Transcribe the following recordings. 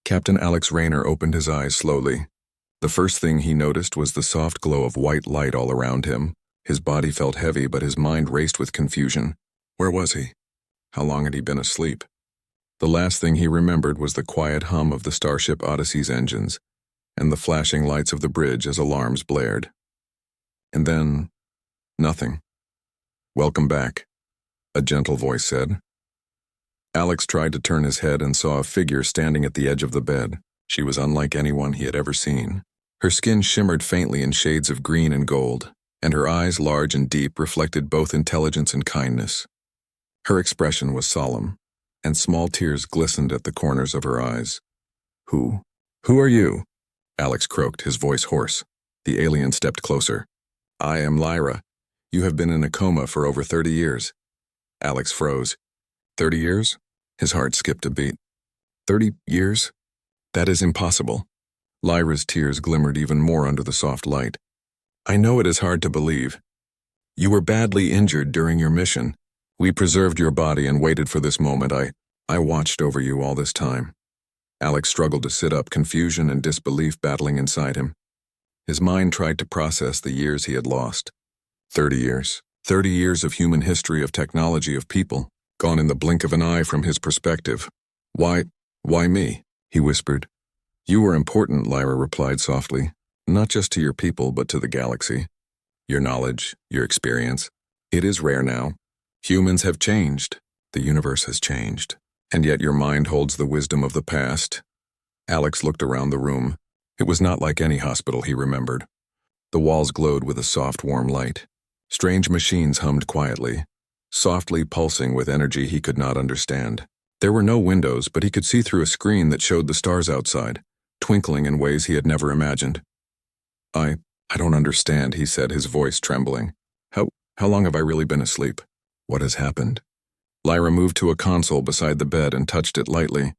Captain Alex Rayner opened his eyes slowly. The first thing he noticed was the soft glow of white light all around him. His body felt heavy, but his mind raced with confusion. Where was he? How long had he been asleep? The last thing he remembered was the quiet hum of the Starship Odyssey's engines and the flashing lights of the bridge as alarms blared. And then, nothing. "Welcome back," a gentle voice said. Alex tried to turn his head and saw a figure standing at the edge of the bed. She was unlike anyone he had ever seen. Her skin shimmered faintly in shades of green and gold, and her eyes, large and deep, reflected both intelligence and kindness. Her expression was solemn, and small tears glistened at the corners of her eyes. Who are you?" Alex croaked, his voice hoarse. The alien stepped closer. "I am Lyra. You have been in a coma for over 30 years. Alex froze. 30 years? His heart skipped a beat. 30 years? That is impossible. Lyra's tears glimmered even more under the soft light. "I know it is hard to believe. You were badly injured during your mission. We preserved your body and waited for this moment. I watched over you all this time." Alex struggled to sit up, confusion and disbelief battling inside him. His mind tried to process the years he had lost. 30 years. 30 years of human history, of technology, of people, gone in the blink of an eye from his perspective. Why me?" he whispered. "You were important," Lyra replied softly. "Not just to your people, but to the galaxy. Your knowledge, your experience. It is rare now. Humans have changed. The universe has changed. And yet your mind holds the wisdom of the past." Alex looked around the room. It was not like any hospital he remembered. The walls glowed with a soft, warm light. Strange machines hummed quietly, softly pulsing with energy he could not understand. There were no windows, but he could see through a screen that showed the stars outside, twinkling in ways he had never imagined. I don't understand," he said, his voice trembling. How long have I really been asleep? What has happened?" Lyra moved to a console beside the bed and touched it lightly.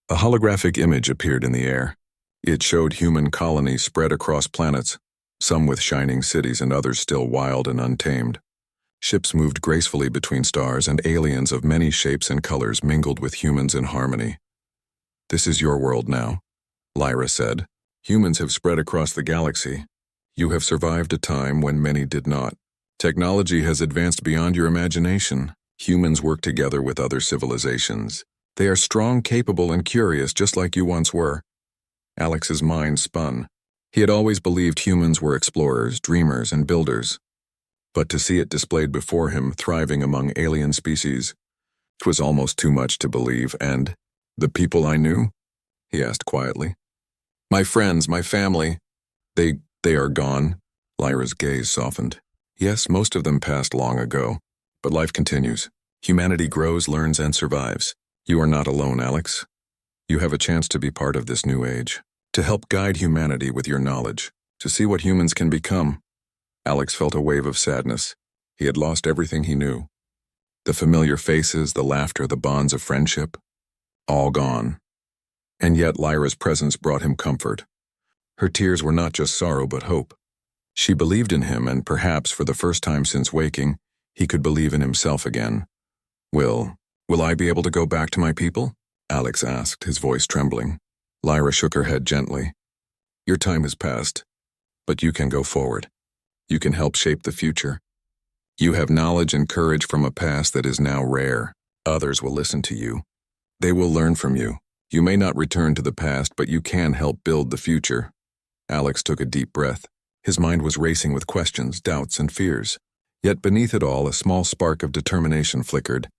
A holographic image appeared in the air. It showed human colonies spread across planets, some with shining cities and others still wild and untamed. Ships moved gracefully between stars, and aliens of many shapes and colors mingled with humans in harmony. "This is your world now," Lyra said. "Humans have spread across the galaxy. You have survived a time when many did not. Technology has advanced beyond your imagination. Humans work together with other civilizations. They are strong, capable, and curious, just like you once were." Alex's mind spun. He had always believed humans were explorers, dreamers, and builders. But to see it displayed before him, thriving among alien species, it was almost too much to believe. "And the people I knew?" he asked quietly. "My friends, my family, they are gone." Lyra's gaze softened. "Yes, most of them passed long ago. But life continues. Humanity grows, learns, and survives. You are not alone, Alex. You have a chance to be part of this new age, to help guide humanity with your knowledge, to see what humans can become." Alex felt a wave of sadness. He had lost everything he knew. The familiar faces, the laughter, the bonds of friendship, all gone. And yet Lyra's presence brought him comfort. Her tears were not just sorrow but hope. She believed in him, and perhaps for the first time since waking, he could believe in himself again. Will I be able to go back to my people?" Alex asked, his voice trembling. Lyra shook her head gently. "Your time has passed, but you can go forward. You can help shape the future. You have knowledge and courage from a past that is now rare. Others will listen to you. They will learn from you. You may not return to the past, but you can help build the future." Alex took a deep breath. His mind was racing with questions, doubts, and fears. Yet beneath it all, a small spark of determination flickered.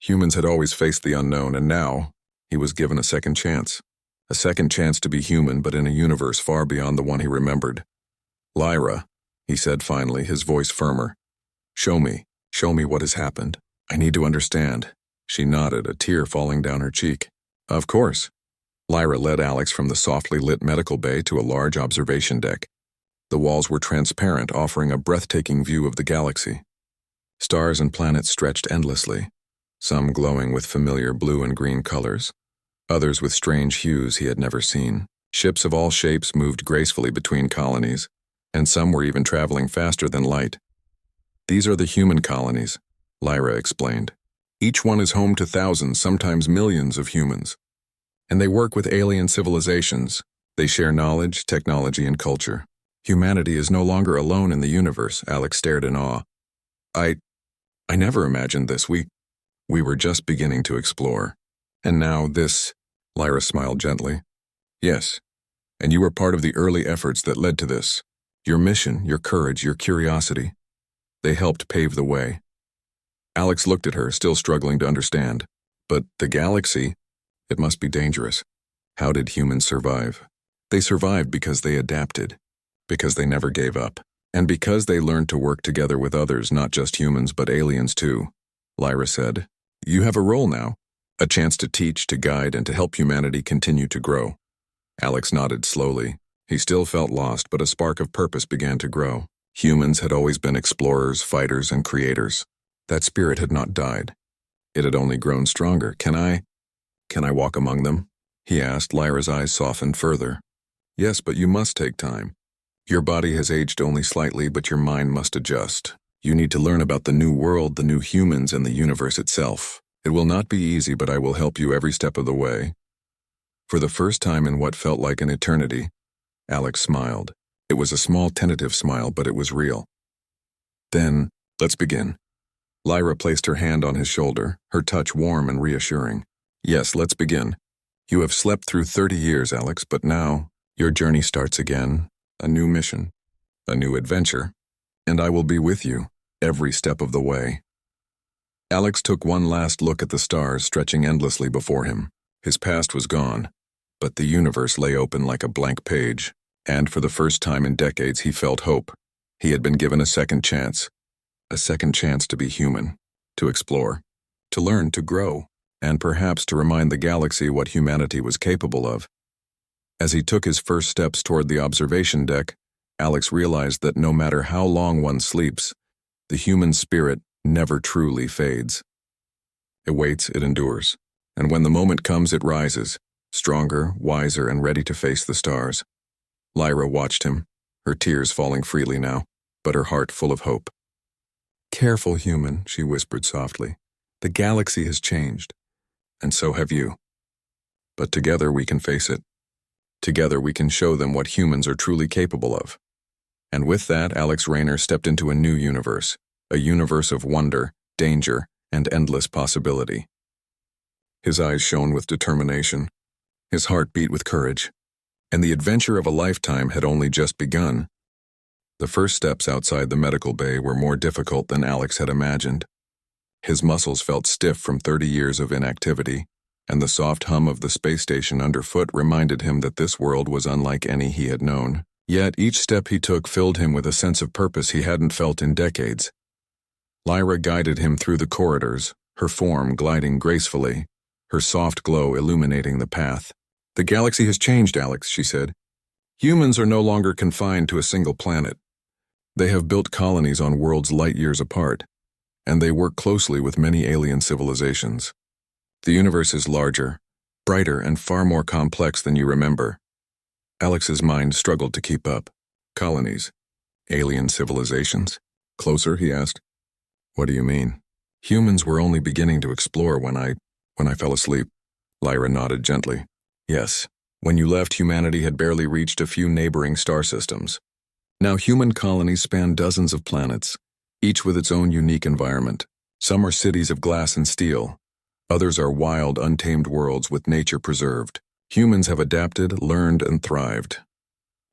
Humans had always faced the unknown, and now he was given a second chance. A second chance to be human, but in a universe far beyond the one he remembered. "Lyra," he said finally, his voice firmer. Show me what has happened. I need to understand." She nodded, a tear falling down her cheek. "Of course." Lyra led Alex from the softly lit medical bay to a large observation deck. The walls were transparent, offering a breathtaking view of the galaxy. Stars and planets stretched endlessly, some glowing with familiar blue and green colors, others with strange hues he had never seen. Ships of all shapes moved gracefully between colonies, and some were even traveling faster than light. "These are the human colonies," Lyra explained. "Each one is home to thousands, sometimes millions of humans. And they work with alien civilizations. They share knowledge, technology, and culture. Humanity is no longer alone in the universe, Alex stared in awe. I never imagined this. We were just beginning to explore. And now this, Lyra smiled gently. Yes, and you were part of the early efforts that led to this. Your mission, your courage, your curiosity. They helped pave the way. Alex looked at her, still struggling to understand. But the galaxy, it must be dangerous. How did humans survive? They survived because they adapted, because they never gave up, and because they learned to work together with others, not just humans but aliens too. Lyra said, "You have a role now, a chance to teach, to guide, and to help humanity continue to grow." Alex nodded slowly. He still felt lost, but a spark of purpose began to grow. Humans had always been explorers, fighters, and creators. That spirit had not died. It had only grown stronger. Can I walk among them?" he asked. Lyra's eyes softened further. "Yes, but you must take time. Your body has aged only slightly, but your mind must adjust. You need to learn about the new world, the new humans, and the universe itself. It will not be easy, but I will help you every step of the way." For the first time in what felt like an eternity, Alex smiled. It was a small, tentative smile, but it was real. "Then, let's begin." Lyra placed her hand on his shoulder, her touch warm and reassuring. "Yes, let's begin. You have slept through 30 years, Alex, but now your journey starts again, a new mission, a new adventure, and I will be with you every step of the way." Alex took one last look at the stars stretching endlessly before him. His past was gone, but the universe lay open like a blank page, and for the first time in decades he felt hope. He had been given a second chance to be human, to explore, to learn, to grow, and perhaps to remind the galaxy what humanity was capable of. As he took his first steps toward the observation deck, Alex realized that no matter how long one sleeps, the human spirit never truly fades. It waits, it endures, and when the moment comes, it rises, stronger, wiser, and ready to face the stars. Lyra watched him, her tears falling freely now, but her heart full of hope. "Careful, human," she whispered softly. "The galaxy has changed, and so have you. But together we can face it. Together we can show them what humans are truly capable of." And with that, Alex Rayner stepped into a new universe, a universe of wonder, danger, and endless possibility. His eyes shone with determination, his heart beat with courage, and the adventure of a lifetime had only just begun. The first steps outside the medical bay were more difficult than Alex had imagined. His muscles felt stiff from 30 years of inactivity, and the soft hum of the space station underfoot reminded him that this world was unlike any he had known. Yet each step he took filled him with a sense of purpose he hadn't felt in decades. Lyra guided him through the corridors, her form gliding gracefully, her soft glow illuminating the path. "The galaxy has changed, Alex," she said. "Humans are no longer confined to a single planet. They have built colonies on worlds light years apart, and they work closely with many alien civilizations. The universe is larger, brighter, and far more complex than you remember." Alex's mind struggled to keep up. Colonies? Alien civilizations? Closer, he asked. "What do you mean?" "Humans were only beginning to explore when I fell asleep." Lyra nodded gently. "Yes, when you left, humanity had barely reached a few neighboring star systems. Now human colonies span dozens of planets, each with its own unique environment. Some are cities of glass and steel. Others are wild, untamed worlds with nature preserved. Humans have adapted, learned, and thrived."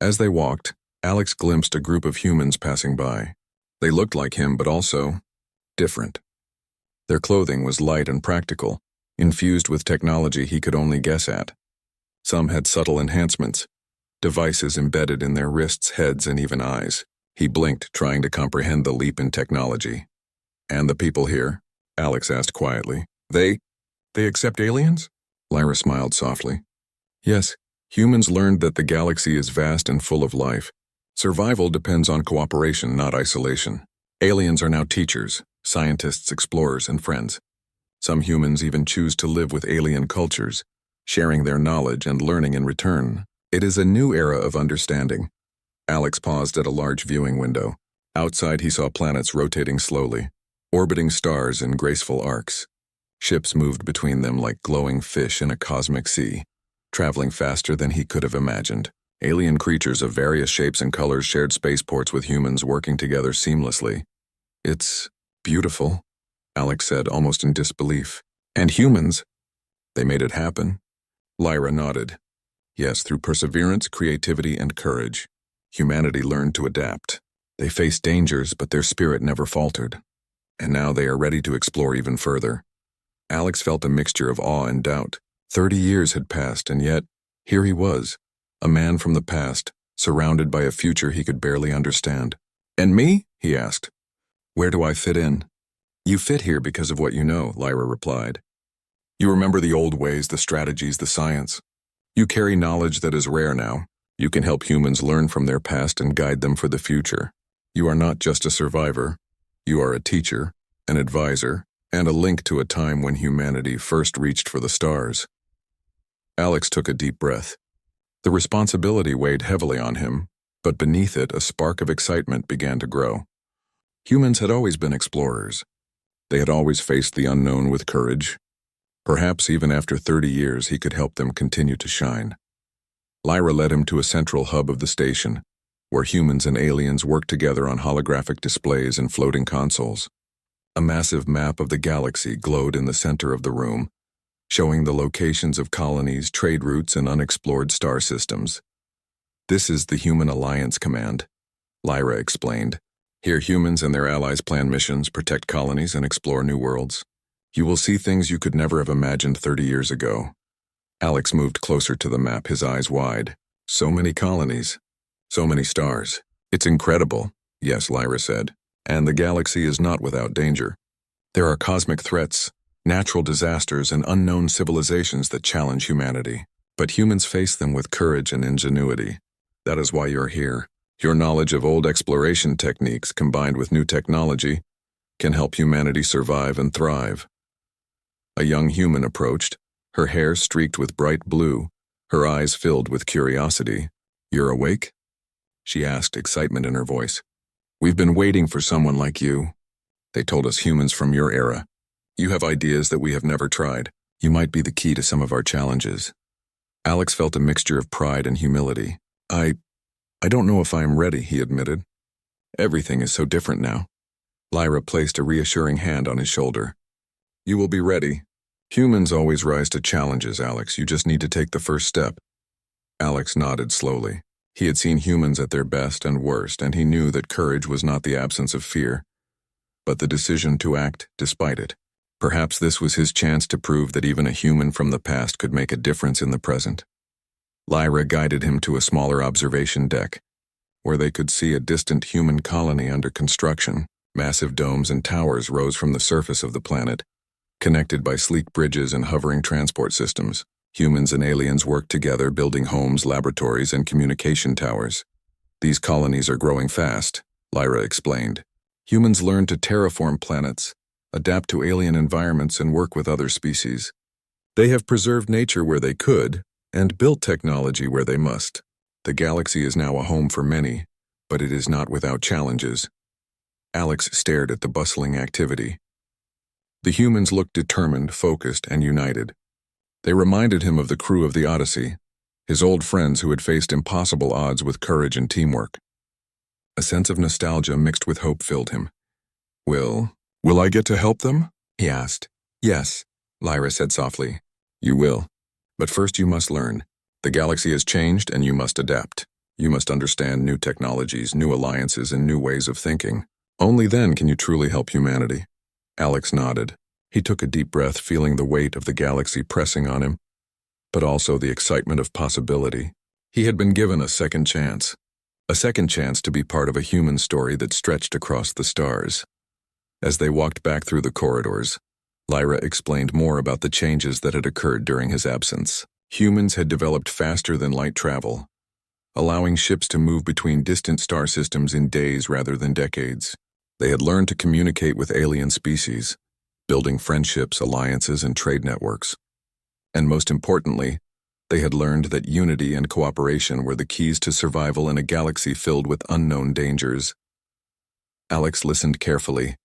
As they walked, Alex glimpsed a group of humans passing by. They looked like him, but also different. Their clothing was light and practical, infused with technology he could only guess at. Some had subtle enhancements, devices embedded in their wrists, heads, and even eyes. He blinked, trying to comprehend the leap in technology. "And the people here?" Alex asked quietly. They accept aliens?" Lyra smiled softly. "Yes, humans learned that the galaxy is vast and full of life. Survival depends on cooperation, not isolation. Aliens are now teachers, scientists, explorers, and friends. Some humans even choose to live with alien cultures, sharing their knowledge and learning in return. It is a new era of understanding." Alex paused at a large viewing window. Outside he saw planets rotating slowly, orbiting stars in graceful arcs. Ships moved between them like glowing fish in a cosmic sea. traveling faster than he could have imagined. Alien creatures of various shapes and colors shared spaceports with humans working together seamlessly. "It's beautiful," Alex said, almost in disbelief. "And humans, they made it happen." Lyra nodded. "Yes, through perseverance, creativity, and courage, humanity learned to adapt. They faced dangers, but their spirit never faltered. And now they are ready to explore even further." Alex felt a mixture of awe and doubt. 30 years had passed, and yet, here he was, a man from the past, surrounded by a future he could barely understand. "And me?" he asked. "Where do I fit in?" "You fit here because of what you know," Lyra replied. "You remember the old ways, the strategies, the science. You carry knowledge that is rare now. You can help humans learn from their past and guide them for the future. You are not just a survivor. You are a teacher, an advisor, and a link to a time when humanity first reached for the stars." Alex took a deep breath. The responsibility weighed heavily on him, but beneath it a spark of excitement began to grow. Humans had always been explorers. They had always faced the unknown with courage. Perhaps even after 30 years he could help them continue to shine. Lyra led him to a central hub of the station, where humans and aliens worked together on holographic displays and floating consoles. A massive map of the galaxy glowed in the center of the room, showing the locations of colonies, trade routes, and unexplored star systems. "This is the Human Alliance Command," Lyra explained. "Here humans and their allies plan missions, protect colonies, and explore new worlds. You will see things you could never have imagined 30 years ago." Alex moved closer to the map, his eyes wide. "So many colonies. So many stars. It's incredible." "Yes," Lyra said. "And the galaxy is not without danger. There are cosmic threats, natural disasters, and unknown civilizations that challenge humanity. But humans face them with courage and ingenuity. That is why you're here. Your knowledge of old exploration techniques combined with new technology can help humanity survive and thrive." A young human approached, her hair streaked with bright blue, her eyes filled with curiosity. "You're awake?" she asked, excitement in her voice. "We've been waiting for someone like you. They told us humans from your era. You have ideas that we have never tried. You might be the key to some of our challenges." Alex felt a mixture of pride and humility. I don't know if I am ready," he admitted. "Everything is so different now." Lyra placed a reassuring hand on his shoulder. "You will be ready. Humans always rise to challenges, Alex. You just need to take the first step." Alex nodded slowly. He had seen humans at their best and worst, and he knew that courage was not the absence of fear, but the decision to act despite it. Perhaps this was his chance to prove that even a human from the past could make a difference in the present. Lyra guided him to a smaller observation deck, where they could see a distant human colony under construction. Massive domes and towers rose from the surface of the planet, connected by sleek bridges and hovering transport systems. Humans and aliens worked together, building homes, laboratories, and communication towers. "These colonies are growing fast," Lyra explained. "Humans learn to terraform planets, adapt to alien environments, and work with other species. They have preserved nature where they could, and built technology where they must. The galaxy is now a home for many, but it is not without challenges." Alex stared at the bustling activity. The humans looked determined, focused, and united. They reminded him of the crew of the Odyssey, his old friends who had faced impossible odds with courage and teamwork. A sense of nostalgia mixed with hope filled him. Will I get to help them?" he asked. "Yes," Lyra said softly. "You will. But first you must learn. The galaxy has changed and you must adapt. You must understand new technologies, new alliances, and new ways of thinking. Only then can you truly help humanity." Alex nodded. He took a deep breath, feeling the weight of the galaxy pressing on him, but also the excitement of possibility. He had been given a second chance to be part of a human story that stretched across the stars. As they walked back through the corridors, Lyra explained more about the changes that had occurred during his absence. Humans had developed faster than light travel, allowing ships to move between distant star systems in days rather than decades. They had learned to communicate with alien species, building friendships, alliances, and trade networks. And most importantly, they had learned that unity and cooperation were the keys to survival in a galaxy filled with unknown dangers. Alex listened carefully,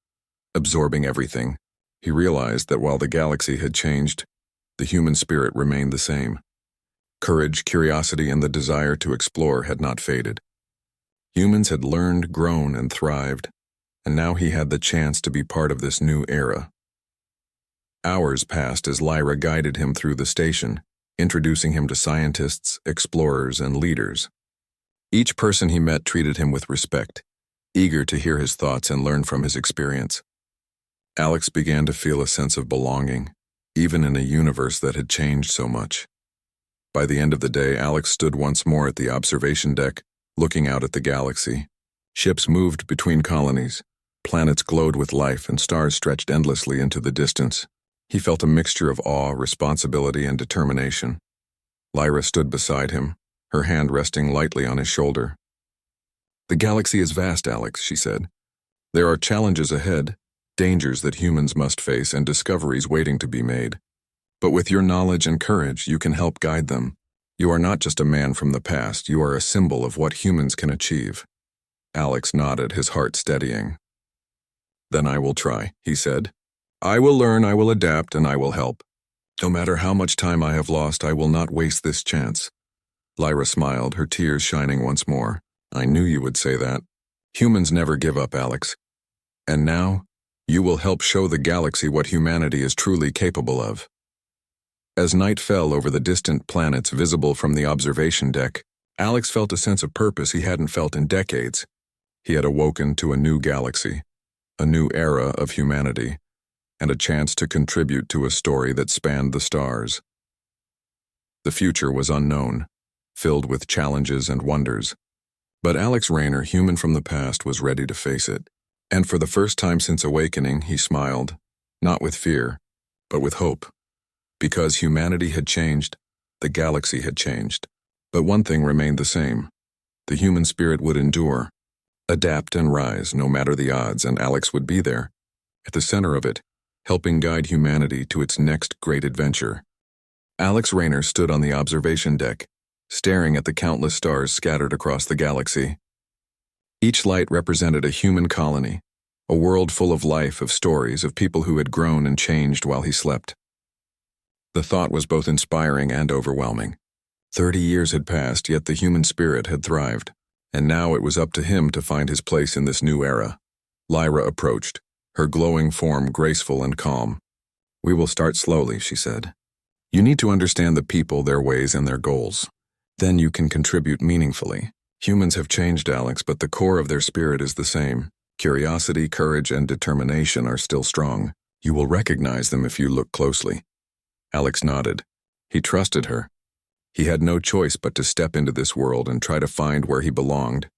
absorbing everything. He realized that while the galaxy had changed, the human spirit remained the same. Courage, curiosity, and the desire to explore had not faded. Humans had learned, grown, and thrived, and now he had the chance to be part of this new era. Hours passed as Lyra guided him through the station, introducing him to scientists, explorers, and leaders. Each person he met treated him with respect, eager to hear his thoughts and learn from his experience. Alex began to feel a sense of belonging, even in a universe that had changed so much. By the end of the day, Alex stood once more at the observation deck, looking out at the galaxy. Ships moved between colonies, planets glowed with life, and stars stretched endlessly into the distance. He felt a mixture of awe, responsibility, and determination. Lyra stood beside him, her hand resting lightly on his shoulder. "The galaxy is vast, Alex," she said. "There are challenges ahead, dangers that humans must face, and discoveries waiting to be made. But with your knowledge and courage, you can help guide them. You are not just a man from the past, you are a symbol of what humans can achieve." Alex nodded, his heart steadying. "Then I will try," he said. "I will learn, I will adapt, and I will help. No matter how much time I have lost, I will not waste this chance." Lyra smiled, her tears shining once more. "I knew you would say that. Humans never give up, Alex. And now, you will help show the galaxy what humanity is truly capable of." As night fell over the distant planets visible from the observation deck, Alex felt a sense of purpose he hadn't felt in decades. He had awoken to a new galaxy, a new era of humanity, and a chance to contribute to a story that spanned the stars. The future was unknown, filled with challenges and wonders. But Alex Rayner, human from the past, was ready to face it. And for the first time since awakening, he smiled, not with fear, but with hope. Because humanity had changed, the galaxy had changed. But one thing remained the same. The human spirit would endure, adapt and rise no matter the odds, and Alex would be there, at the center of it, helping guide humanity to its next great adventure. Alex Rayner stood on the observation deck, staring at the countless stars scattered across the galaxy. Each light represented a human colony, a world full of life, of stories, of people who had grown and changed while he slept. The thought was both inspiring and overwhelming. 30 years had passed, yet the human spirit had thrived, and now it was up to him to find his place in this new era. Lyra approached, her glowing form graceful and calm. "We will start slowly," she said. "You need to understand the people, their ways, and their goals. Then you can contribute meaningfully. Humans have changed, Alex, but the core of their spirit is the same. Curiosity, courage, and determination are still strong. You will recognize them if you look closely." Alex nodded. He trusted her. He had no choice but to step into this world and try to find where he belonged.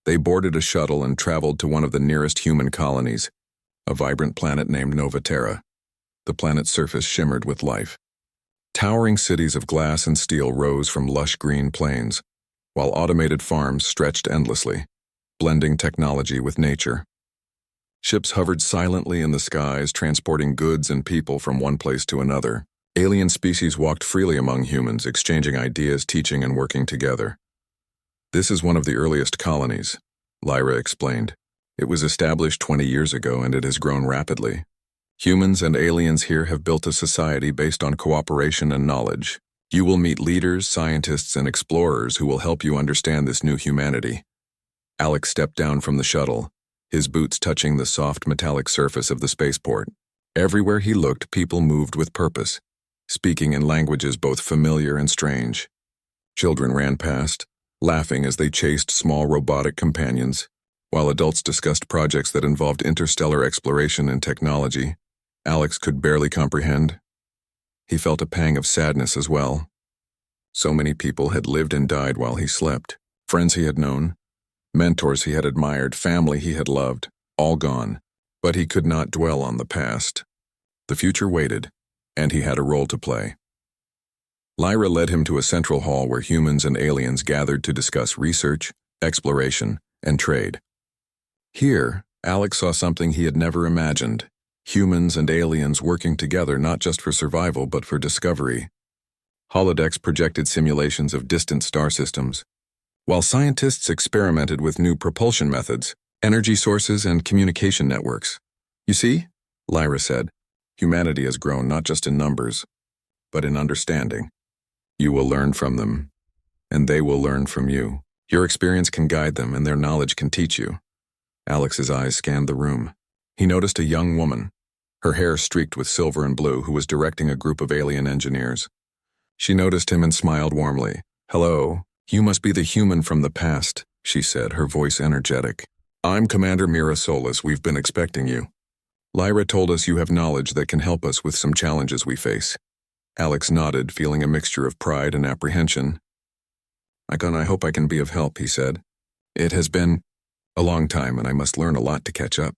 They boarded a shuttle and traveled to one of the nearest human colonies, a vibrant planet named Nova Terra. The planet's surface shimmered with life. Towering cities of glass and steel rose from lush green plains, while automated farms stretched endlessly, blending technology with nature. Ships hovered silently in the skies, transporting goods and people from one place to another. Alien species walked freely among humans, exchanging ideas, teaching, and working together. "This is one of the earliest colonies," Lyra explained. "It was established 20 years ago, and it has grown rapidly. Humans and aliens here have built a society based on cooperation and knowledge. You will meet leaders, scientists, and explorers who will help you understand this new humanity." Alex stepped down from the shuttle, his boots touching the soft metallic surface of the spaceport. Everywhere he looked, people moved with purpose, speaking in languages both familiar and strange. Children ran past, laughing as they chased small robotic companions, while adults discussed projects that involved interstellar exploration and technology. Alex could barely comprehend. He felt a pang of sadness as well. So many people had lived and died while he slept. Friends he had known, mentors he had admired, family he had loved, all gone. But he could not dwell on the past. The future waited, and he had a role to play. Lyra led him to a central hall where humans and aliens gathered to discuss research, exploration, and trade. Here, Alex saw something he had never imagined: humans and aliens working together not just for survival but for discovery. Holodecks projected simulations of distant star systems, while scientists experimented with new propulsion methods, energy sources, and communication networks. "You see," Lyra said, "humanity has grown not just in numbers, but in understanding. You will learn from them, and they will learn from you. Your experience can guide them, and their knowledge can teach you. Alex's eyes scanned the room. He noticed a young woman, her hair streaked with silver and blue, who was directing a group of alien engineers. She noticed him and smiled warmly. "Hello, you must be the human from the past," she said, her voice energetic. "I'm Commander Mira Solis. We've been expecting you. Lyra told us you have knowledge that can help us with some challenges we face." Alex nodded, feeling a mixture of pride and apprehension. I hope I can be of help," he said. "It has been a long time, and I must learn a lot to catch up."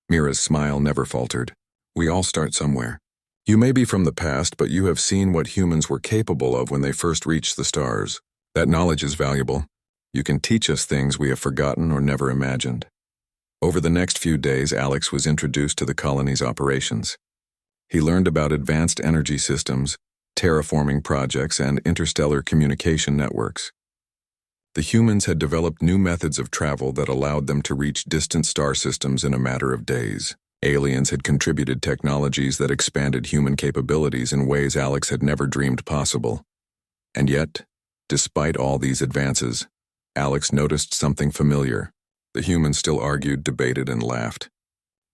Mira's smile never faltered. "We all start somewhere. You may be from the past, but you have seen what humans were capable of when they first reached the stars. That knowledge is valuable. You can teach us things we have forgotten or never imagined." Over the next few days, Alex was introduced to the colony's operations. He learned about advanced energy systems, terraforming projects, and interstellar communication networks. The humans had developed new methods of travel that allowed them to reach distant star systems in a matter of days. Aliens had contributed technologies that expanded human capabilities in ways Alex had never dreamed possible. And yet, despite all these advances, Alex noticed something familiar. The humans still argued, debated, and laughed.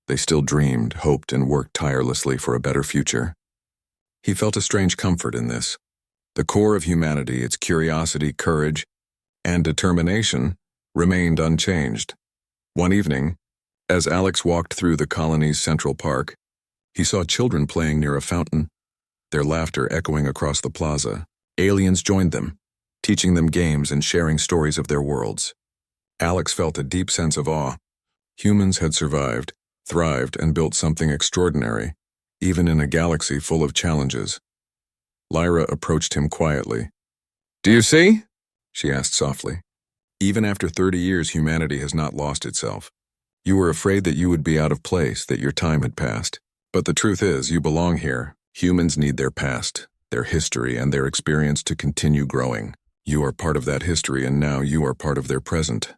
They still dreamed, hoped, and worked tirelessly for a better future. He felt a strange comfort in this. The core of humanity, its curiosity, courage, and determination, remained unchanged. One evening, as Alex walked through the colony's central park, he saw children playing near a fountain, their laughter echoing across the plaza. Aliens joined them, teaching them games and sharing stories of their worlds. Alex felt a deep sense of awe. Humans had survived, thrived, and built something extraordinary, even in a galaxy full of challenges. Lyra approached him quietly. "Do you see?" she asked softly. "Even after 30 years, humanity has not lost itself. You were afraid that you would be out of place, that your time had passed. But the truth is, you belong here. Humans need their past, their history, and their experience to continue growing. You are part of that history, and now you are part of their present."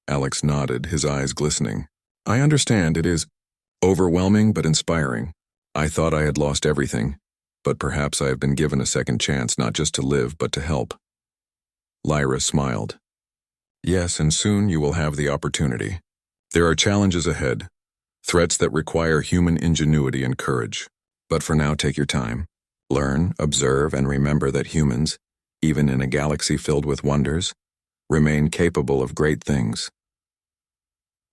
Alex nodded, his eyes glistening. "I understand. It is overwhelming but inspiring. I thought I had lost everything, but perhaps I have been given a second chance, not just to live, but to help." Lyra smiled. "Yes, and soon you will have the opportunity. There are challenges ahead, threats that require human ingenuity and courage. But for now, take your time. Learn, observe, and remember that humans, even in a galaxy filled with wonders, remain capable of great things."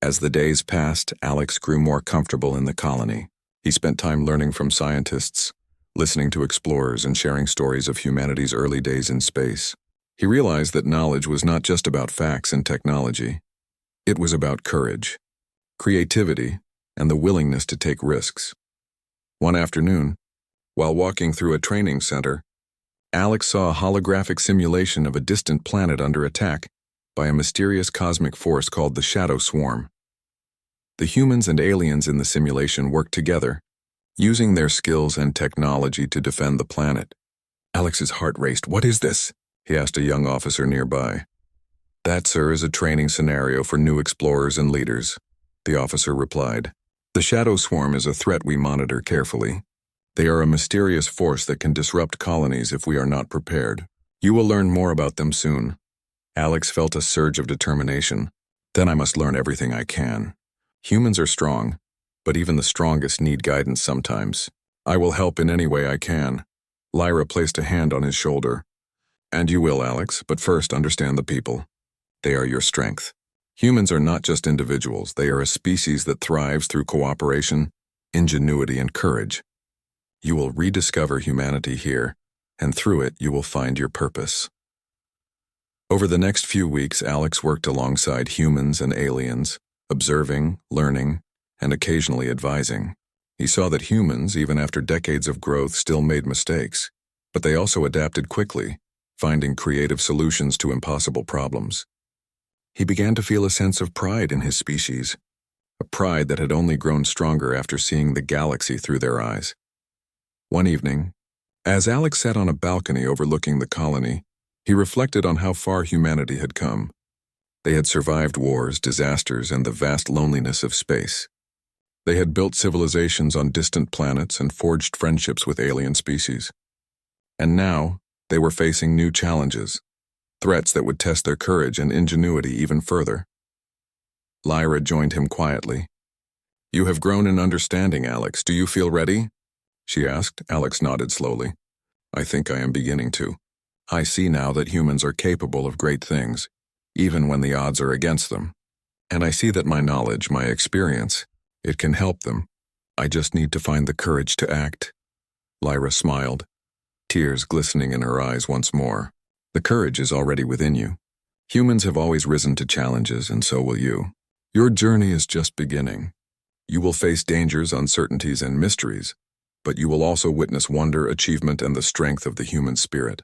As the days passed, Alex grew more comfortable in the colony. He spent time learning from scientists, listening to explorers, and sharing stories of humanity's early days in space. He realized that knowledge was not just about facts and technology. It was about courage, creativity, and the willingness to take risks. One afternoon, while walking through a training center, Alex saw a holographic simulation of a distant planet under attack by a mysterious cosmic force called the Shadow Swarm. The humans and aliens in the simulation worked together, using their skills and technology to defend the planet. Alex's heart raced. "What is this?" he asked a young officer nearby. "That, sir, is a training scenario for new explorers and leaders," the officer replied. "The Shadow Swarm is a threat we monitor carefully. They are a mysterious force that can disrupt colonies if we are not prepared. You will learn more about them soon." Alex felt a surge of determination. "Then I must learn everything I can. Humans are strong, but even the strongest need guidance sometimes. I will help in any way I can." Lyra placed a hand on his shoulder. "And you will, Alex, but first understand the people. They are your strength. Humans are not just individuals. They are a species that thrives through cooperation, ingenuity, and courage. You will rediscover humanity here, and through it you will find your purpose." Over the next few weeks, Alex worked alongside humans and aliens, observing, learning, and occasionally advising. He saw that humans, even after decades of growth, still made mistakes, but they also adapted quickly, finding creative solutions to impossible problems. He began to feel a sense of pride in his species, a pride that had only grown stronger after seeing the galaxy through their eyes. One evening, as Alex sat on a balcony overlooking the colony, he reflected on how far humanity had come. They had survived wars, disasters, and the vast loneliness of space. They had built civilizations on distant planets and forged friendships with alien species. And now, They were facing new challenges, threats that would test their courage and ingenuity even further. Lyra joined him quietly. "You have grown in understanding, Alex. Do you feel ready?" she asked. Alex nodded slowly. "I think I am beginning to. I see now that humans are capable of great things, even when the odds are against them. And I see that my knowledge, my experience, it can help them. I just need to find the courage to act." Lyra smiled, tears glistening in her eyes once more. "The courage is already within you. Humans have always risen to challenges, and so will you. Your journey is just beginning. You will face dangers, uncertainties, and mysteries, but you will also witness wonder, achievement, and the strength of the human spirit."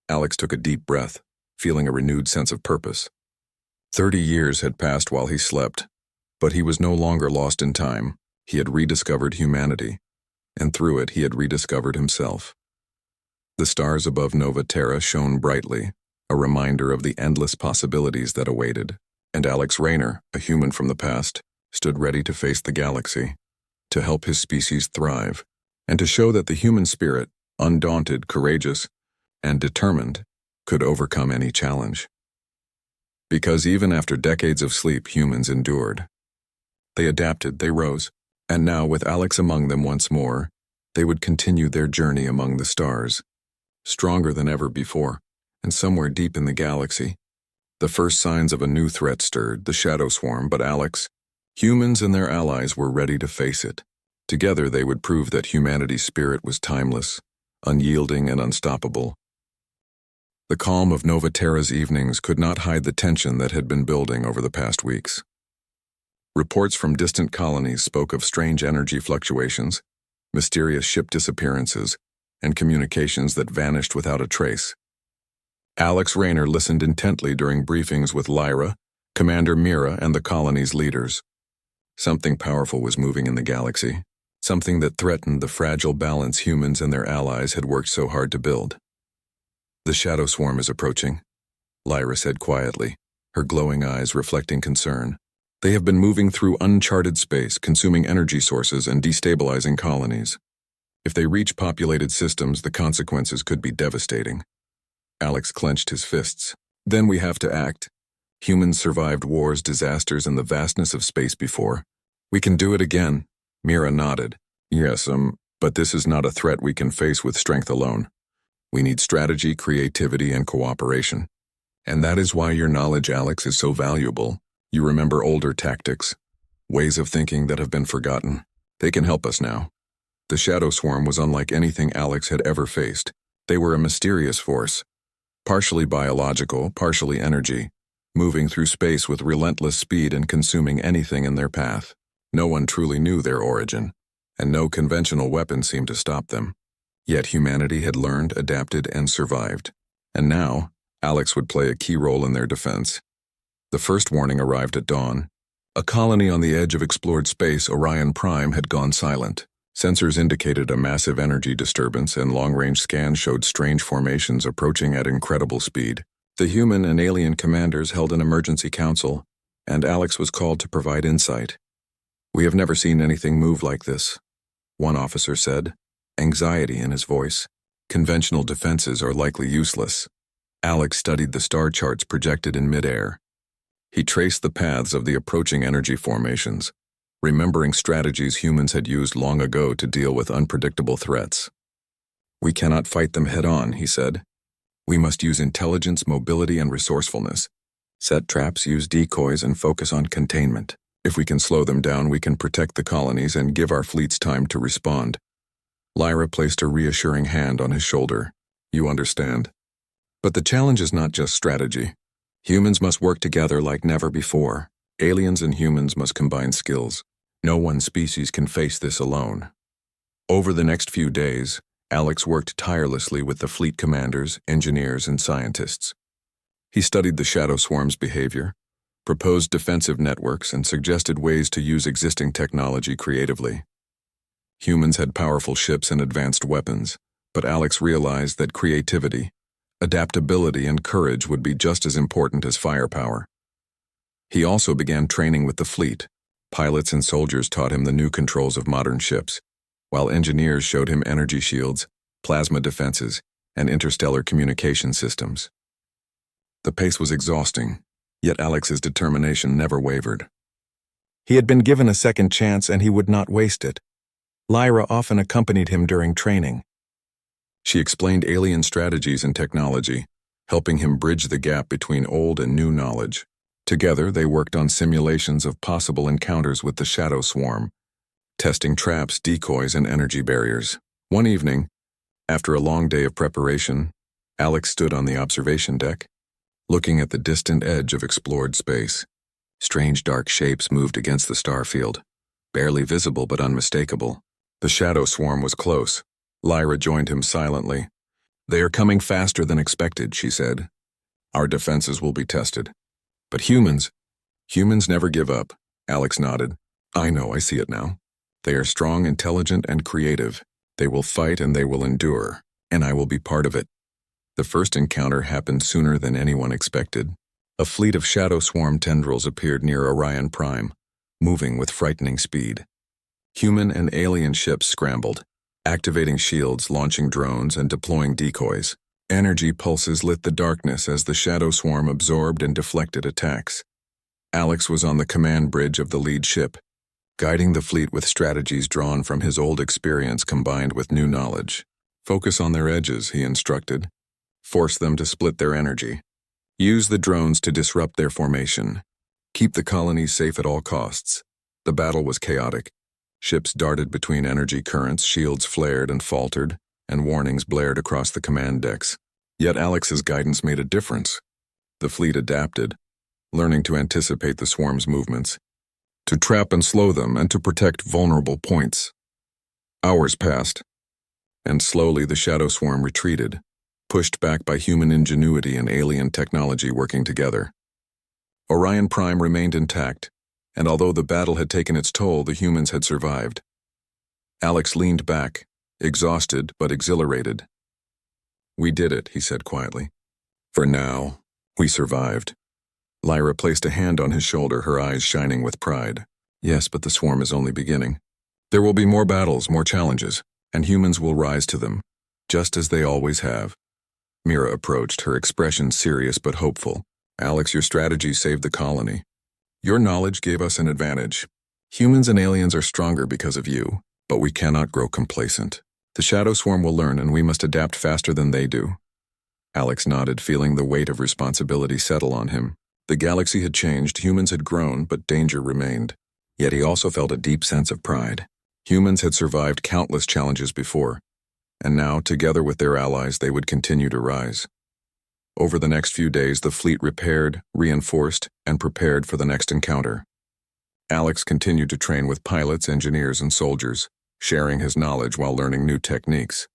Alex took a deep breath, feeling a renewed sense of purpose. 30 years had passed while he slept, but he was no longer lost in time. He had rediscovered humanity, and through it he had rediscovered himself. The stars above Nova Terra shone brightly, a reminder of the endless possibilities that awaited, and Alex Rayner, a human from the past, stood ready to face the galaxy, to help his species thrive, and to show that the human spirit, undaunted, courageous, and determined, could overcome any challenge. Because even after decades of sleep, humans endured. They adapted, they rose, and now, with Alex among them once more, they would continue their journey among the stars, stronger than ever before, and somewhere deep in the galaxy. The first signs of a new threat stirred, the shadow swarm, but Alex, humans and their allies were ready to face it. Together they would prove that humanity's spirit was timeless, unyielding, and unstoppable. The calm of Nova Terra's evenings could not hide the tension that had been building over the past weeks. Reports from distant colonies spoke of strange energy fluctuations, mysterious ship disappearances, and communications that vanished without a trace. Alex Rayner listened intently during briefings with Lyra, Commander Mira, and the colony's leaders. Something powerful was moving in the galaxy, something that threatened the fragile balance humans and their allies had worked so hard to build. "The shadow swarm is approaching," Lyra said quietly, her glowing eyes reflecting concern. "They have been moving through uncharted space, consuming energy sources and destabilizing colonies. If they reach populated systems, the consequences could be devastating." Alex clenched his fists. "Then we have to act. Humans survived wars, disasters, and the vastness of space before. We can do it again." Mira nodded. "Yes, but this is not a threat we can face with strength alone. We need strategy, creativity, and cooperation. And that is why your knowledge, Alex, is so valuable. You remember older tactics, ways of thinking that have been forgotten. They can help us now." The shadow swarm was unlike anything Alex had ever faced. They were a mysterious force, partially biological, partially energy, moving through space with relentless speed and consuming anything in their path. No one truly knew their origin, and no conventional weapon seemed to stop them. Yet humanity had learned, adapted, and survived. And now, Alex would play a key role in their defense. The first warning arrived at dawn. A colony on the edge of explored space, Orion Prime, had gone silent. Sensors indicated a massive energy disturbance, and long-range scans showed strange formations approaching at incredible speed. The human and alien commanders held an emergency council, and Alex was called to provide insight. "We have never seen anything move like this," one officer said, anxiety in his voice. "Conventional defenses are likely useless." Alex studied the star charts projected in midair. He traced the paths of the approaching energy formations, remembering strategies humans had used long ago to deal with unpredictable threats. "We cannot fight them head-on," he said. "We must use intelligence, mobility, and resourcefulness. Set traps, use decoys, and focus on containment. If we can slow them down, we can protect the colonies and give our fleets time to respond." Lyra placed a reassuring hand on his shoulder. "You understand. But the challenge is not just strategy. Humans must work together like never before. Aliens and humans must combine skills. No one species can face this alone." Over the next few days, Alex worked tirelessly with the fleet commanders, engineers, and scientists. He studied the shadow swarm's behavior, proposed defensive networks, and suggested ways to use existing technology creatively. Humans had powerful ships and advanced weapons, but Alex realized that creativity, adaptability, and courage would be just as important as firepower. He also began training with the fleet. Pilots and soldiers taught him the new controls of modern ships, while engineers showed him energy shields, plasma defenses, and interstellar communication systems. The pace was exhausting, yet Alex's determination never wavered. He had been given a second chance and he would not waste it. Lyra often accompanied him during training. She explained alien strategies and technology, helping him bridge the gap between old and new knowledge. Together, they worked on simulations of possible encounters with the Shadow Swarm, testing traps, decoys, and energy barriers. One evening, after a long day of preparation, Alex stood on the observation deck, looking at the distant edge of explored space. Strange dark shapes moved against the star field, barely visible but unmistakable. The Shadow Swarm was close. Lyra joined him silently. "They are coming faster than expected," she said. "Our defenses will be tested. But humans never give up." Alex nodded. "I know, I see it now. They are strong, intelligent, and creative. They will fight and they will endure, and I will be part of it." The first encounter happened sooner than anyone expected. A fleet of Shadow Swarm tendrils appeared near Orion Prime, moving with frightening speed. Human and alien ships scrambled, activating shields, launching drones, and deploying decoys. Energy pulses lit the darkness as the Shadow Swarm absorbed and deflected attacks. Alex was on the command bridge of the lead ship, guiding the fleet with strategies drawn from his old experience combined with new knowledge. "Focus on their edges," he instructed. "Force them to split their energy. Use the drones to disrupt their formation. Keep the colony safe at all costs." The battle was chaotic. Ships darted between energy currents, shields flared and faltered, and warnings blared across the command decks. Yet Alex's guidance made a difference. The fleet adapted, learning to anticipate the swarm's movements, to trap and slow them, and to protect vulnerable points. Hours passed, and slowly the Shadow Swarm retreated, pushed back by human ingenuity and alien technology working together. Orion Prime remained intact, and although the battle had taken its toll, the humans had survived. Alex leaned back, exhausted but exhilarated. "We did it," he said quietly. "For now, we survived." Lyra placed a hand on his shoulder, her eyes shining with pride. "Yes, but the swarm is only beginning. There will be more battles, more challenges, and humans will rise to them, just as they always have." Mira approached, her expression serious but hopeful. "Alex, your strategy saved the colony. Your knowledge gave us an advantage. Humans and aliens are stronger because of you, but we cannot grow complacent. The Shadow Swarm will learn, and we must adapt faster than they do." Alex nodded, feeling the weight of responsibility settle on him. The galaxy had changed, humans had grown, but danger remained. Yet he also felt a deep sense of pride. Humans had survived countless challenges before, and now, together with their allies, they would continue to rise. Over the next few days, the fleet repaired, reinforced, and prepared for the next encounter. Alex continued to train with pilots, engineers, and soldiers, sharing his knowledge while learning new techniques.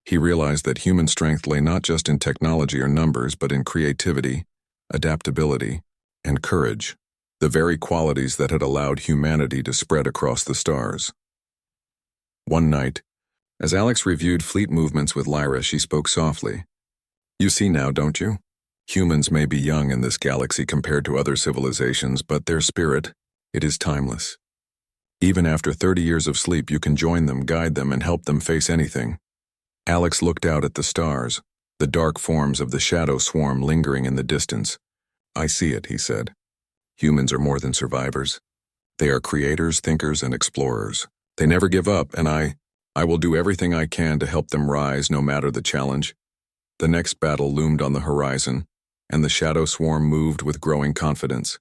He realized that human strength lay not just in technology or numbers, but in creativity, adaptability, and courage, the very qualities that had allowed humanity to spread across the stars. One night, as Alex reviewed fleet movements with Lyra, she spoke softly. "You see now, don't you? Humans may be young in this galaxy compared to other civilizations, but their spirit, it is timeless. Even after 30 years of sleep, you can join them, guide them, and help them face anything." Alex looked out at the stars, the dark forms of the Shadow Swarm lingering in the distance. "I see it," he said. "Humans are more than survivors. They are creators, thinkers, and explorers. They never give up, and I will do everything I can to help them rise no matter the challenge." The next battle loomed on the horizon, and the Shadow Swarm moved with growing confidence.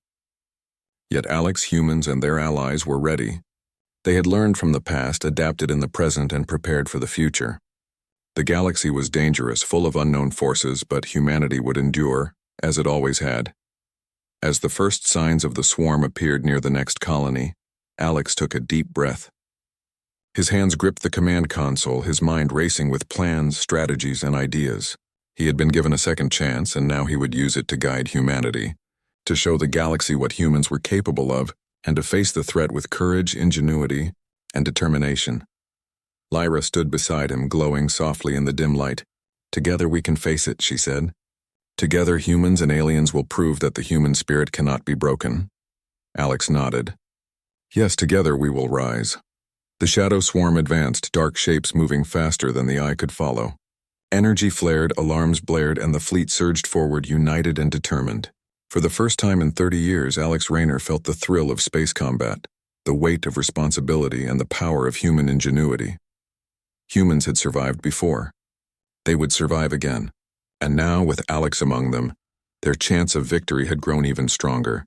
Yet Alex, humans, and their allies were ready. They had learned from the past, adapted in the present, and prepared for the future. The galaxy was dangerous, full of unknown forces, but humanity would endure, as it always had. As the first signs of the swarm appeared near the next colony, Alex took a deep breath. His hands gripped the command console, his mind racing with plans, strategies, and ideas. He had been given a second chance, and now he would use it to guide humanity, to show the galaxy what humans were capable of, and to face the threat with courage, ingenuity, and determination. Lyra stood beside him, glowing softly in the dim light. "Together we can face it," she said. "Together humans and aliens will prove that the human spirit cannot be broken." Alex nodded. "Yes, together we will rise." The Shadow Swarm advanced, dark shapes moving faster than the eye could follow. Energy flared, alarms blared, and the fleet surged forward, united and determined. For the first time in 30 years, Alex Rayner felt the thrill of space combat, the weight of responsibility, and the power of human ingenuity. Humans had survived before. They would survive again. And now, with Alex among them, their chance of victory had grown even stronger.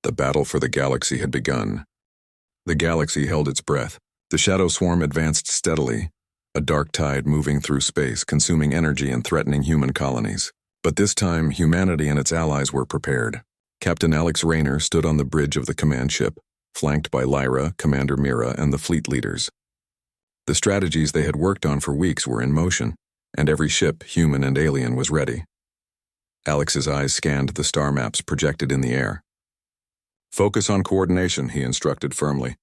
The battle for the galaxy had begun. The galaxy held its breath. The shadow swarm advanced steadily, a dark tide moving through space, consuming energy and threatening human colonies. But this time, humanity and its allies were prepared. Captain Alex Rayner stood on the bridge of the command ship, flanked by Lyra, Commander Mira, and the fleet leaders. The strategies they had worked on for weeks were in motion, and every ship, human and alien, was ready. Alex's eyes scanned the star maps projected in the air. "Focus on coordination," he instructed firmly.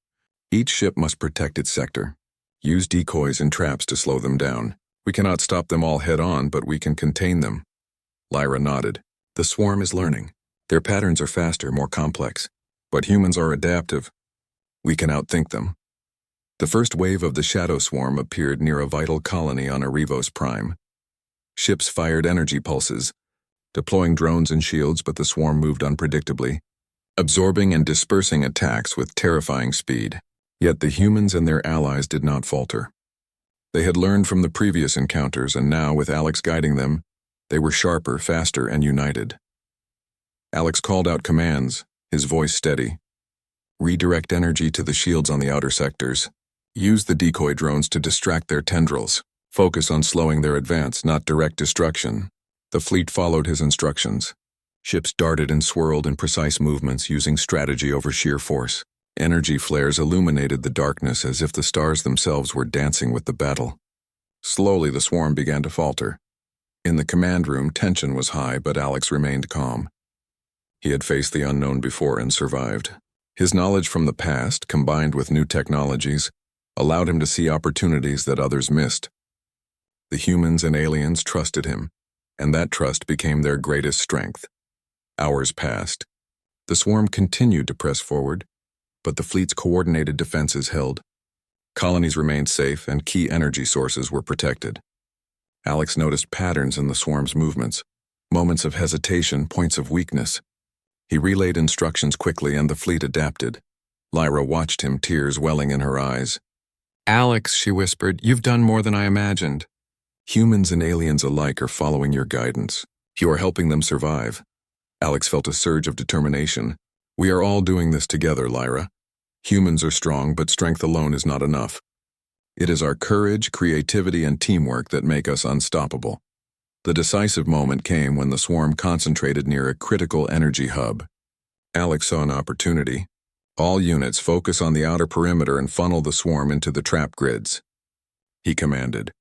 "Each ship must protect its sector. Use decoys and traps to slow them down. We cannot stop them all head-on, but we can contain them." Lyra nodded. "The swarm is learning. Their patterns are faster, more complex. But humans are adaptive. We can outthink them." The first wave of the shadow swarm appeared near a vital colony on Arivos Prime. Ships fired energy pulses, deploying drones and shields, but the swarm moved unpredictably, absorbing and dispersing attacks with terrifying speed. Yet the humans and their allies did not falter. They had learned from the previous encounters, and now, with Alex guiding them, they were sharper, faster, and united. Alex called out commands, his voice steady. "Redirect energy to the shields on the outer sectors. Use the decoy drones to distract their tendrils. Focus on slowing their advance, not direct destruction." The fleet followed his instructions. Ships darted and swirled in precise movements, using strategy over sheer force. Energy flares illuminated the darkness as if the stars themselves were dancing with the battle. Slowly, the swarm began to falter. In the command room, tension was high, but Alex remained calm. He had faced the unknown before and survived. His knowledge from the past, combined with new technologies, allowed him to see opportunities that others missed. The humans and aliens trusted him, and that trust became their greatest strength. Hours passed. The swarm continued to press forward, but the fleet's coordinated defenses held. Colonies remained safe, and key energy sources were protected. Alex noticed patterns in the swarm's movements, moments of hesitation, points of weakness. He relayed instructions quickly, and the fleet adapted. Lyra watched him, tears welling in her eyes. "Alex," she whispered, "you've done more than I imagined. Humans and aliens alike are following your guidance. You are helping them survive." Alex felt a surge of determination. "We are all doing this together, Lyra. Humans are strong, but strength alone is not enough. It is our courage, creativity, and teamwork that make us unstoppable." The decisive moment came when the swarm concentrated near a critical energy hub. Alex saw an opportunity. "All units focus on the outer perimeter and funnel the swarm into the trap grids," he commanded.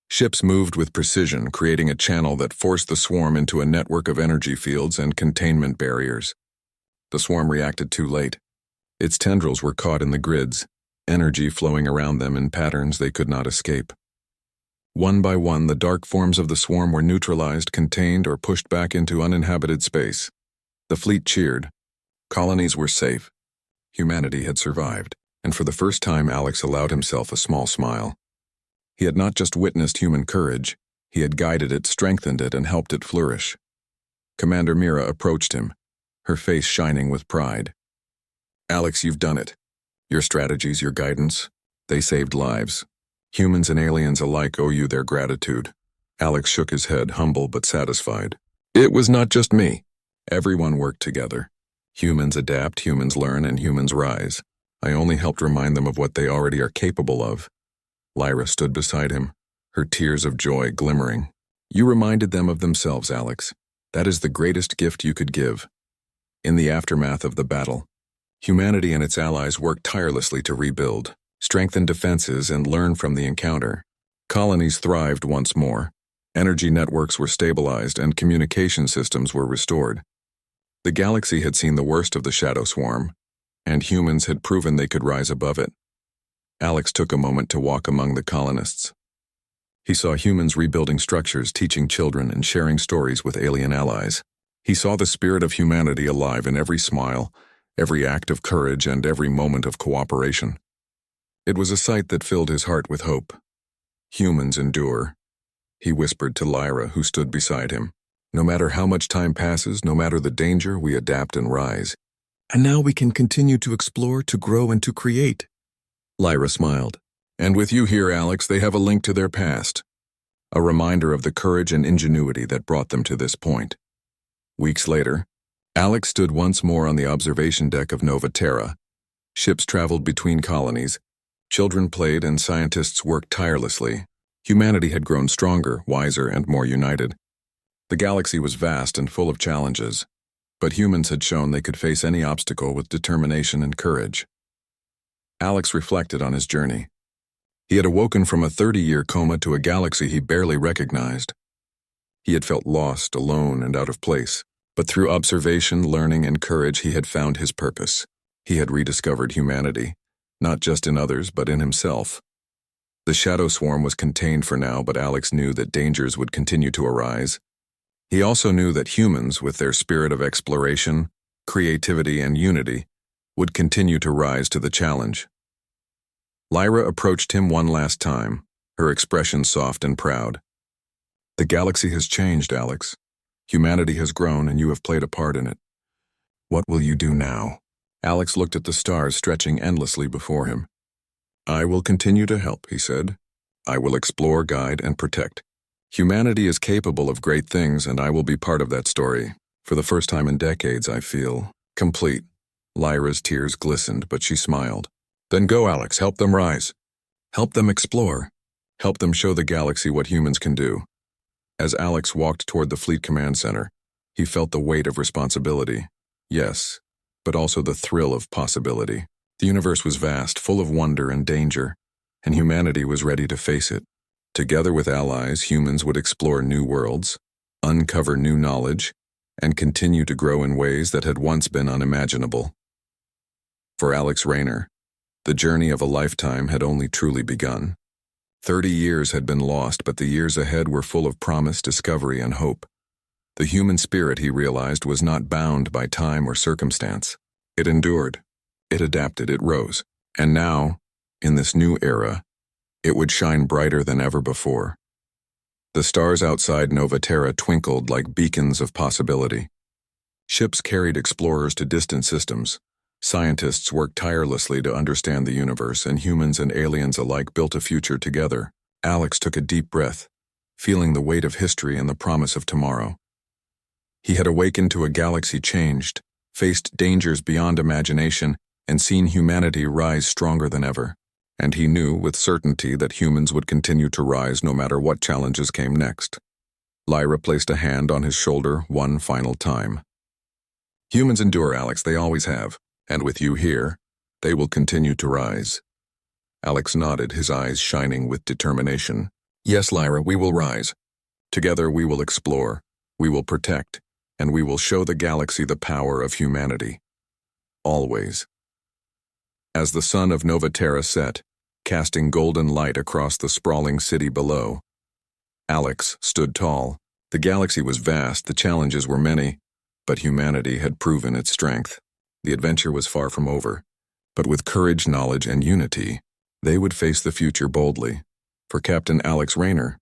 Ships moved with precision, creating a channel that forced the swarm into a network of energy fields and containment barriers. The swarm reacted too late. Its tendrils were caught in the grids, energy flowing around them in patterns they could not escape. One by one, the dark forms of the swarm were neutralized, contained, or pushed back into uninhabited space. The fleet cheered. Colonies were safe. Humanity had survived, and for the first time Alex allowed himself a small smile. He had not just witnessed human courage, he had guided it, strengthened it, and helped it flourish. Commander Mira approached him, her face shining with pride. "Alex, you've done it. Your strategies, your guidance, they saved lives. Humans and aliens alike owe you their gratitude." Alex shook his head, humble but satisfied. "It was not just me. Everyone worked together. Humans adapt, humans learn, and humans rise. I only helped remind them of what they already are capable of." Lyra stood beside him, her tears of joy glimmering. "You reminded them of themselves, Alex. That is the greatest gift you could give." In the aftermath of the battle, humanity and its allies worked tirelessly to rebuild, strengthen defenses, and learn from the encounter. Colonies thrived once more. Energy networks were stabilized, and communication systems were restored. The galaxy had seen the worst of the shadow swarm, and humans had proven they could rise above it. Alex took a moment to walk among the colonists. He saw humans rebuilding structures, teaching children, and sharing stories with alien allies. He saw the spirit of humanity alive in every smile, every act of courage, and every moment of cooperation. It was a sight that filled his heart with hope. Humans endure. he whispered to Lyra, who stood beside him. No matter how much time passes, no matter the danger, we adapt and rise. And now we can continue to explore, to grow, and to create. Lyra smiled. And with you here, Alex, they have a link to their past. A reminder of the courage and ingenuity that brought them to this point. Weeks later, Alex stood once more on the observation deck of Nova Terra. Ships traveled between colonies. Children played and scientists worked tirelessly. Humanity had grown stronger, wiser, and more united. The galaxy was vast and full of challenges, but humans had shown they could face any obstacle with determination and courage. Alex reflected on his journey. He had awoken from a 30-year coma to a galaxy he barely recognized. He had felt lost, alone, and out of place, but through observation, learning, and courage he had found his purpose. He had rediscovered humanity, not just in others, but in himself. The shadow swarm was contained for now, but Alex knew that dangers would continue to arise. He also knew that humans, with their spirit of exploration, creativity, and unity, would continue to rise to the challenge. Lyra approached him one last time, her expression soft and proud. The galaxy has changed, Alex. Humanity has grown, and you have played a part in it. What will you do now? Alex looked at the stars stretching endlessly before him. I will continue to help, he said. I will explore, guide, and protect. Humanity is capable of great things, and I will be part of that story. For the first time in decades, I feel complete. Lyra's tears glistened, but she smiled. Then go, Alex, help them rise. Help them explore. Help them show the galaxy what humans can do. As Alex walked toward the Fleet Command Center, he felt the weight of responsibility. Yes, but also the thrill of possibility. The universe was vast, full of wonder and danger, and humanity was ready to face it. Together with allies, humans would explore new worlds, uncover new knowledge, and continue to grow in ways that had once been unimaginable. For Alex Rayner, the journey of a lifetime had only truly begun. 30 years had been lost, but the years ahead were full of promise, discovery, and hope. The human spirit, he realized, was not bound by time or circumstance. It endured. It adapted, it rose. And now, in this new era, it would shine brighter than ever before. The stars outside Nova Terra twinkled like beacons of possibility. Ships carried explorers to distant systems. Scientists worked tirelessly to understand the universe, and humans and aliens alike built a future together. Alex took a deep breath, feeling the weight of history and the promise of tomorrow. He had awakened to a galaxy changed, faced dangers beyond imagination, and seen humanity rise stronger than ever. And he knew with certainty that humans would continue to rise no matter what challenges came next. Lyra placed a hand on his shoulder one final time. Humans endure, Alex, they always have. And with you here, they will continue to rise. Alex nodded, his eyes shining with determination. Yes, Lyra, we will rise. Together we will explore, we will protect, and we will show the galaxy the power of humanity. Always. As the sun of Nova Terra set, casting golden light across the sprawling city below, Alex stood tall. The galaxy was vast, the challenges were many, but humanity had proven its strength. The adventure was far from over, but with courage, knowledge, and unity, they would face the future boldly. For Captain Alex Rayner,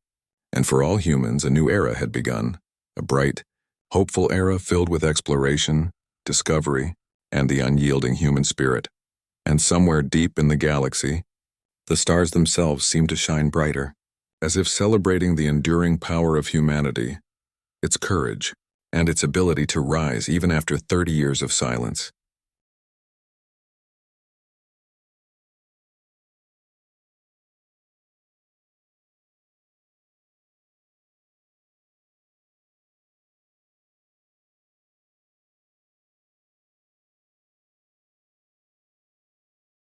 and for all humans, a new era had begun, a bright, hopeful era filled with exploration, discovery, and the unyielding human spirit. And somewhere deep in the galaxy, the stars themselves seemed to shine brighter, as if celebrating the enduring power of humanity, its courage, and its ability to rise even after 30 years of silence.